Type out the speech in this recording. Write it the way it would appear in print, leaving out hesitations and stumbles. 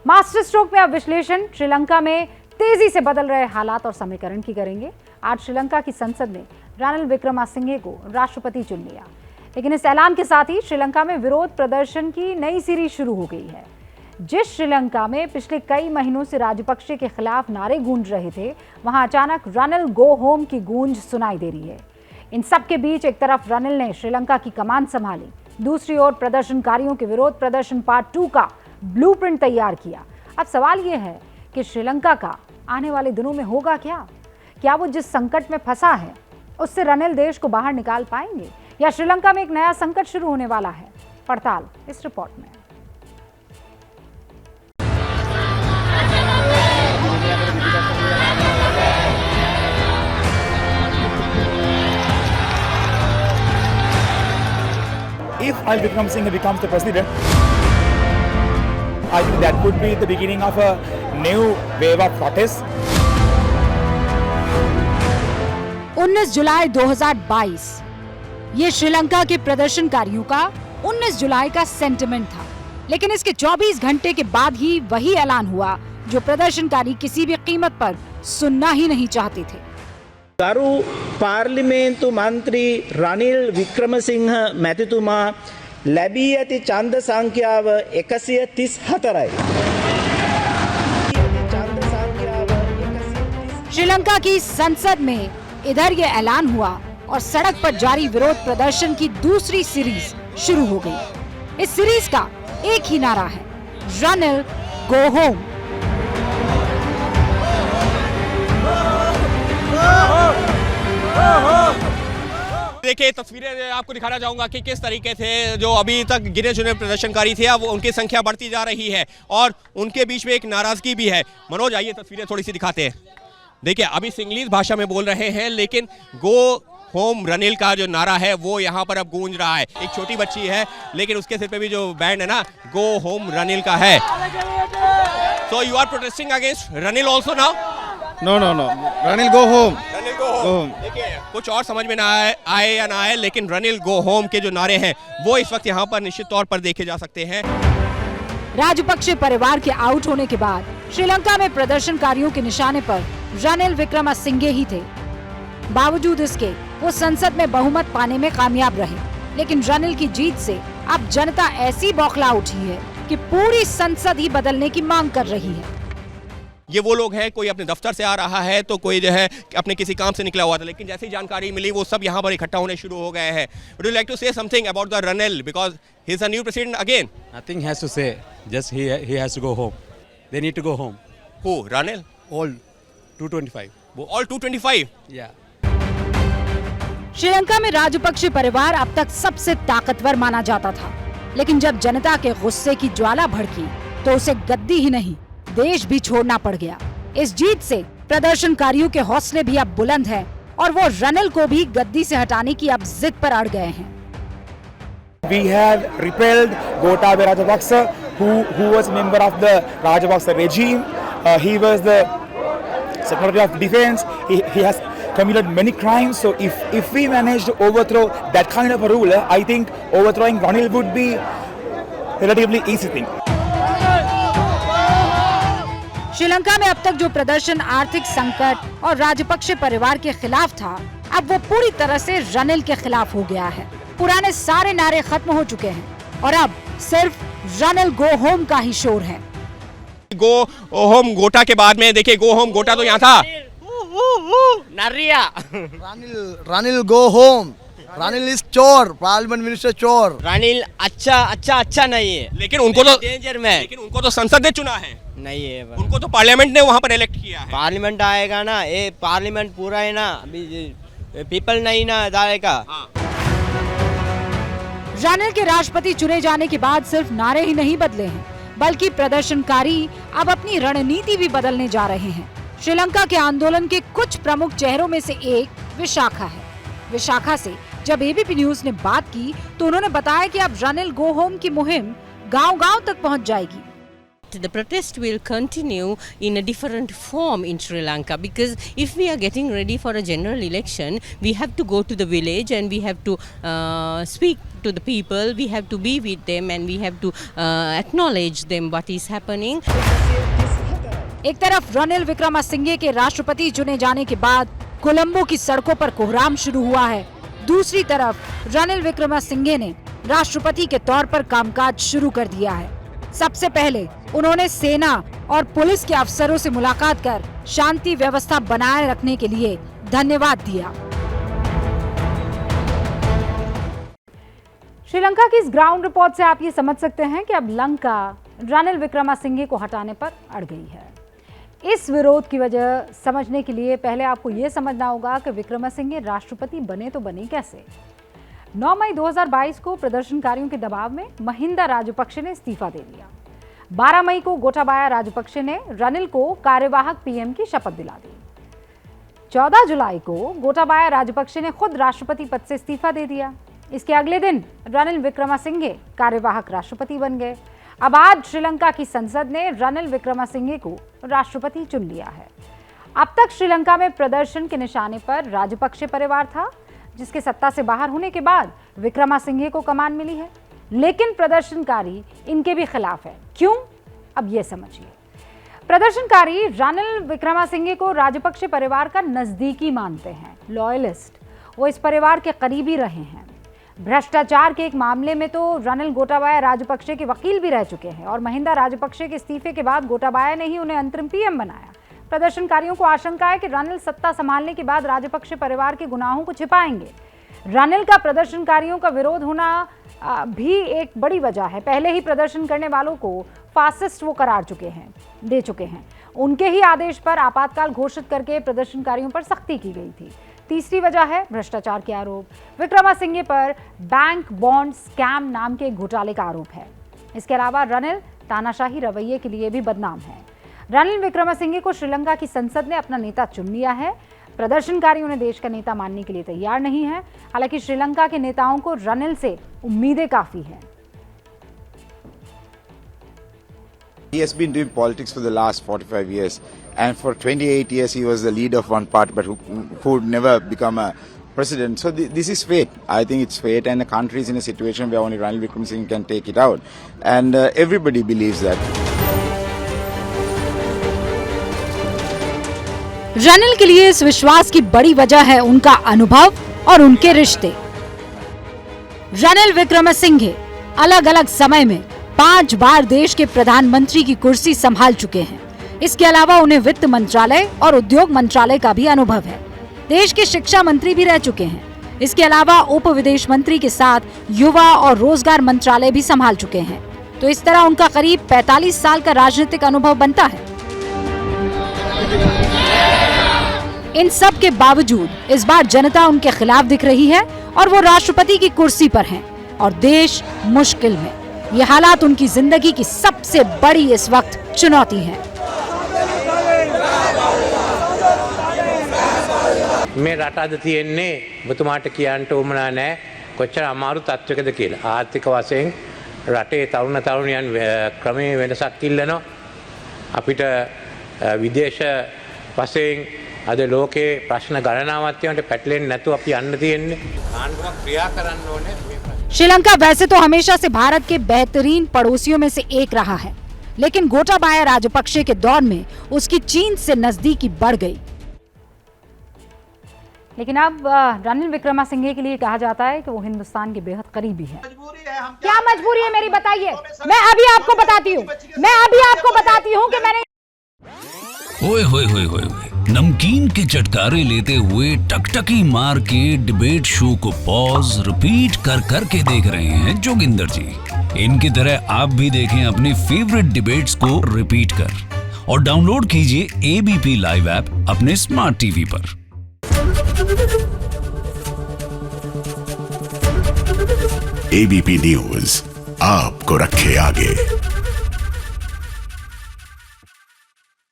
Master stroke में अब विश्लेषण श्रीलंका में तेजी से बदल रहे हालात और समीकरण की करेंगे। आज श्रीलंका की संसद ने रानिल विक्रमसिंघे को राष्ट्रपति चुन लिया, लेकिन इस ऐलान के साथ ही श्रीलंका में विरोध प्रदर्शन की नई सीरीज शुरू हो गई है। जिस श्रीलंका में पिछले कई महीनों से राजपक्षे के खिलाफ नारे गूंज रहे थे, वहां अचानक रनिल गो होम की गूंज सुनाई दे रही है। इन सब के बीच एक तरफ रनिल ने श्रीलंका की कमान संभाली, दूसरी ओर प्रदर्शनकारियों के विरोध प्रदर्शन पार्ट 2 का ब्लूप्रिंट तैयार किया। अब सवाल यह है कि श्रीलंका का आने वाले दिनों में होगा क्या? क्या वो जिस संकट में फंसा है उससे रनिल देश को बाहर निकाल पाएंगे, या श्रीलंका में एक नया संकट शुरू होने वाला है? पड़ताल इस रिपोर्ट में। If Ranil Wickremesinghe becomes the president, I think that could be the beginning of a new wave of protests. 19 जुलाई 2022 ये श्रीलंका के प्रदर्शनकारियों का 19 जुलाई का सेंटिमेंट था, लेकिन इसके 24 घंटे के बाद ही वही ऐलान हुआ जो प्रदर्शनकारी किसी भी कीमत पर सुनना ही नहीं चाहते थे। ගරු පාර්ලිමේන්තු මන්ත්‍රී රනිල් වික්‍රමසිංහ මැතිතුමා ලැබී ඇති ඡන්ද සංඛ්‍යාව 134යි. श्रीलंका की संसद में इधर ये ऐलान हुआ और सड़क पर जारी विरोध प्रदर्शन की दूसरी सीरीज शुरू हो गई। इस सीरीज का एक ही नारा है, रनिल गो होम। देखिए, तस्वीरें आपको दिखाना चाहूंगा कि किस तरीके से जो अभी तक गिने चुने प्रदर्शनकारी थे, अब उनकी संख्या बढ़ती जा रही है और उनके बीच में एक नाराजगी भी है। मनोज, आइए तस्वीरें थोड़ी सी दिखाते हैं। देखिए, अभी इंग्लिश भाषा में बोल रहे हैं, लेकिन गो होम रनिल का जो नारा है वो यहाँ पर अब गूंज रहा है। एक छोटी बच्ची है, लेकिन उसके सिर पे भी जो बैंड है ना, गो होम रनिल का है। So you are protesting against Ranil also now? No, Ranil go home. देखिए, कुछ और समझ में ना आए या ना आए, लेकिन रनिल गो होम के जो नारे हैं वो इस वक्त यहाँ पर निश्चित तौर पर देखे जा सकते हैं। राजपक्षे परिवार के आउट होने के बाद श्रीलंका में प्रदर्शनकारियों के निशाने पर रनिल विक्रमसिंघे ही थे। बावजूद इसके वो संसद में बहुमत पाने में कामयाब रहे, लेकिन रनिल की जीत से अब जनता ऐसी बौखला उठी है कि पूरी संसद ही बदलने की मांग कर रही है। ये वो लोग हैं, कोई अपने दफ्तर से आ रहा है तो कोई जो है अपने किसी काम से निकला हुआ था, लेकिन जैसी जानकारी मिली वो सब यहाँ पर इकट्ठा होने शुरू हो गए हैं। Would you like to say something about the Ranil because he is a new president again? Nothing has to say. Just he has to go home. They need to go home. Who? Ranil? All 225. All 225? Yeah. Sri Lanka में राजपक्षे परिवार अब तक सबसे ताकतवर माना जाता था, लेकिन जब जनता के गुस्से की ज्वाला भड़की तो उसे गद्दी ही नहीं, देश भी छोड़ना पड़ गया। इस जीत से प्रदर्शनकारियों के हौसले भी अब बुलंद हैं और वो रनिल को भी गद्दी से हटाने की अब जिद पर अड़ गए हैं। We have repelled Gotabaya Rajapaksa, who was a member of the Rajapaksa regime. He was the Secretary of Defense. He has committed many crimes. So if we manage to overthrow that kind of a ruler, I think overthrowing Ranil would be a relatively easy thing. Sri Lanka में अब तक जो प्रदर्शन आर्थिक संकट और राजपक्षे परिवार के खिलाफ था, अब वो पूरी तरह से रनिल के खिलाफ हो गया है। पुराने सारे नारे खत्म हो चुके हैं और अब सिर्फ रनिल गो होम का ही शोर है। गो होम गोटा के बाद में देखिए, गो होम गोटा तो यहाँ था। नरिया Ranil go home. Ranil is चोर, पार्लियामेंट मिनिस्टर चोर। रनिल अच्छा नहीं है, लेकिन उनको तो डेंजर में, लेकिन उनको तो संसद ने चुना है। नहीं है, उनको तो पार्लियामेंट ने वहाँ पर इलेक्ट किया है। पार्लियामेंट आएगा ना, ये पार्लियामेंट पूरा है ना, अभी पीपल नहीं ना डालेगा। रनिल के राष्ट्रपति चुने जाने के बाद सिर्फ नारे ही नहीं बदले हैं, बल्कि प्रदर्शनकारी अब अपनी रणनीति भी बदलने जा रहे हैं। श्रीलंका के आंदोलन के कुछ प्रमुख चेहरों में से एक विशाखा है। विशाखा से जब एबीपी न्यूज ने बात की तो उन्होंने बताया कि अब रनिल गो होम की मुहिम गांव-गांव तक पहुंच जाएगी। the protest will continue in a different form in Sri Lanka, because if we are getting ready for a general election, we have to go to the village and we have to speak to the people, we have to be with them and we have to acknowledge them what is happening. एक तरफ रनिल विक्रमसिंघे के राष्ट्रपति चुने जाने के बाद कोलंबो की सड़कों पर कोहराम शुरू हुआ है, दूसरी तरफ रनिल विक्रमसिंघे ने राष्ट्रपति के तौर पर कामकाज शुरू कर दिया है। सबसे पहले उन्होंने सेना और पुलिस के अफसरों से मुलाकात कर शांति व्यवस्था बनाए रखने के लिए धन्यवाद दिया। श्रीलंका की इस ग्राउंड रिपोर्ट से आप ये समझ सकते हैं कि अब लंका रनिल विक्रमसिंघे को हटाने पर अड़ गई है। इस विरोध की वजह समझने के लिए पहले आपको ये समझना होगा कि विक्रमसिंघे राष्ट्रपति बने तो बने कैसे। 9 मई 2022 को प्रदर्शनकारियों के दबाव में महिंदा राजपक्षे ने इस्तीफा दे दिया। 12 मई को गोटाबाया राजपक्षे ने रनिल को कार्यवाहक पीएम की शपथ दिला दी। 14 जुलाई को गोटाबाया राजपक्षे ने खुद राष्ट्रपति पद से इस्तीफा दे दिया। इसके अगले दिन रनिल विक्रमसिंघे कार्यवाहक राष्ट्रपति बन गए। अब आज श्रीलंका की संसद ने रनिल विक्रमसिंघे को राष्ट्रपति चुन लिया है। अब तक श्रीलंका में प्रदर्शन के निशाने पर राजपक्षे परिवार था, जिसके सत्ता से बाहर होने के बाद विक्रमसिंघे को कमान मिली है। लेकिन प्रदर्शनकारी इनके भी खिलाफ है। क्यों? अब ये समझिए। प्रदर्शनकारी रनिल विक्रमसिंघे को राजपक्षे परिवार का नजदीकी मानते हैं, लॉयलिस्ट। वो इस परिवार के करीबी रहे हैं। भ्रष्टाचार के एक मामले में तो रनिल गोटाबाया राजपक्षे के वकील भी रह चुके हैं और महिंदा राजपक्षे के इस्तीफे के बाद गोटाबाया ने ही उन्हें अंतरिम पीएम बनाया। प्रदर्शनकारियों को आशंका है कि रनिल सत्ता संभालने के बाद राजपक्षे परिवार के गुनाहों को छिपाएंगे। रनिल का प्रदर्शनकारियों का विरोध होना भी एक बड़ी वजह है। पहले ही प्रदर्शन करने वालों को फासिस्ट वो करार दे चुके हैं। उनके ही आदेश पर आपातकाल घोषित करके प्रदर्शनकारियों पर सख्ती की गई थी। तीसरी वजह है भ्रष्टाचार के आरोप। विक्रमसिंघे पर बैंक बॉन्ड स्कैम नाम के घोटाले का आरोप है। इसके अलावा रनिल तानाशाही रवैये के लिए भी बदनाम है। रनिल विक्रमसिंघे को श्रीलंका की संसद ने अपना नेता चुन लिया है। प्रदर्शनकारी उन्हें देश का नेता मानने के लिए तैयार नहीं है। हालांकि श्रीलंका के नेताओं को रनिल से उम्मीदें काफी हैं। He has been doing politics for the last 45 years, and for 28 years he was the leader of one party, but who would never become a president. So this is fate. I think it's fate, and the country is in a situation where only Ranil Wickremesinghe can take it out, and everybody believes that. Ranil के लिए इस विश्वास की बड़ी वजह है उनका अनुभव और उनके रिश्ते। रनिल विक्रमसिंघे अलग अलग समय में 5 बार देश के प्रधानमंत्री की कुर्सी संभाल चुके हैं। इसके अलावा उन्हें वित्त मंत्रालय और उद्योग मंत्रालय का भी अनुभव है। देश के शिक्षा मंत्री भी रह चुके हैं। इसके अलावा उप विदेश मंत्री के साथ युवा और रोजगार मंत्रालय भी संभाल चुके हैं। तो इस तरह उनका करीब 45 साल का राजनीतिक अनुभव बनता है। इन सब के बावजूद इस बार जनता उनके खिलाफ दिख रही है और वो राष्ट्रपति की कुर्सी पर हैं और देश मुश्किल में। ये हालात उनकी जिंदगी की सबसे बड़ी इस वक्त चुनौती है। මේ රට අද තියෙන්නේ ඔබතුමාට කියන්න උවමනා නැහැ කොච්චර අමාරු තත්වයකද කියලා. ආර්ථික වශයෙන් රටේ තරුණ තරුණියන් ක්‍රමයේ වෙනසක් ඉල්ලනවා. අපිට විදේශ වශයෙන් අද ලෝකේ ප්‍රශ්න ගණනාවක් තියෙනට පැටලෙන්නේ නැතුව අපි යන්න තියෙන්නේ. ආණ්ඩුවක් ක්‍රියා කරන්න ඕනේ. श्रीलंका वैसे तो हमेशा से भारत के बेहतरीन पड़ोसियों में से एक रहा है, लेकिन गोटाबाया राजपक्षे के दौर में उसकी चीन से नजदीकी बढ़ गई। लेकिन अब रनिल विक्रमसिंघे के लिए कहा जाता है कि वो हिंदुस्तान के बेहद करीबी है। क्या मजबूरी है मेरी, बताइए। मैं अभी आपको बताती हूँ कि मैंने ओए होए होए होए नमकीन के चटकारे लेते हुए टकटकी मार के डिबेट शो को पॉज रिपीट कर करके देख रहे हैं जोगिंदर जी। इनकी तरह आप भी देखें अपने फेवरेट डिबेट्स को रिपीट कर और डाउनलोड कीजिए एबीपी लाइव ऐप अपने स्मार्ट टीवी पर। एबीपी न्यूज आपको रखे आगे।